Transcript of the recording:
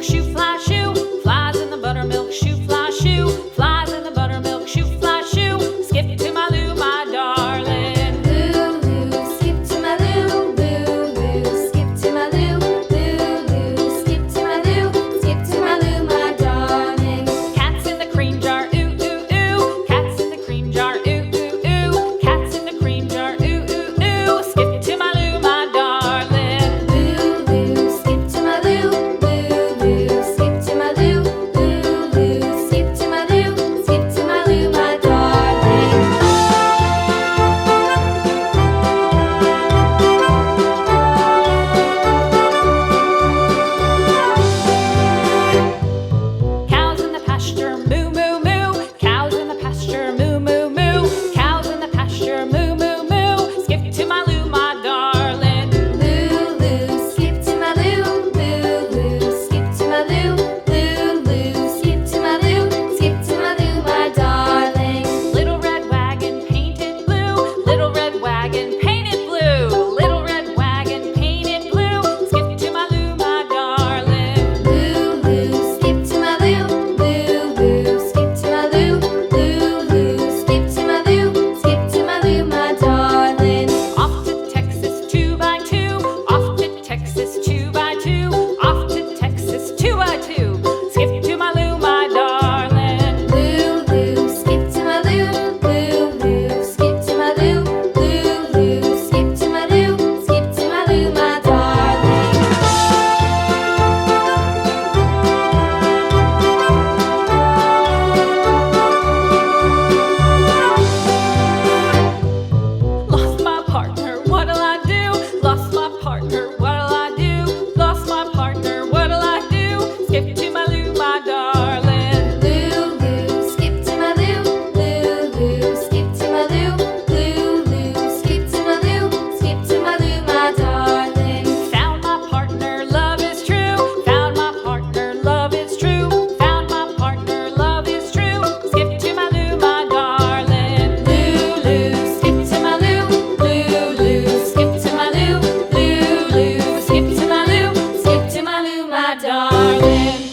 buttermilk shoe, fly shoe. Flies in the buttermilk shoe, fly shoe. Flies in the buttermilk shoe, fly shoe. Skip to my Lou, my darling. Lou, skip to my Lou, Lou, skip to my Lou, Lou, skip to my Lou, skip to my Lou, my darling. Cats in the cream jar, ooh, ooh, ooh. Cats in the cream jar, ooh, ooh, ooh. Cats in the cream jar, ooh, ooh, ooh. Skip to my Lou, my darling. Lou, skip to my Lou, Lou, skip to my Lou, Lou, skip to my Lou, skip to my Lou, my darling. Cows in the pasture, moo, moo, moo. Cows in the pasture, moo, moo, moo. Cows in the pasture, moo, moo, moo. Skip to my Lou, my darling. Lou, skip to my Lou, Lou, skip to my Lou, Lou, skip to my Lou, skip to my Lou, my darling. Little red wagon painted blue. Little red wagon painted blue. Little red wagon painted blue. Skip to my Lou, my darling. Lou, skip to my Lou, Lou, skip to my Lou, Lou, skip to my Lou, skip to my Lou, my darling. Off to Texas 2x2. Off to Texas 2x2. Off to Texas 2x2. Skip to my Lou, my darling. Lou, skip to my Lou, Lou, skip to my Lou, Lou, skip to my Lou, skip to my Lou, my darling. Lost my partner, what'll I do? Lost my partner, what'll I do? Lost my partner, what'll I do? Skip to my Lou, my darling. Lou, skip to my Lou, Lou, skip to my Lou, Lou, skip to my Lou, skip to my Lou, my darling. Found my partner, love is true. Found my partner, love is true. Found my partner, love is true. Skip to my Lou, my darling. Lou, skip to my Lou, Lou, skip to my Lou, Lou, skip to my Lou, skip to my Lou, my darling.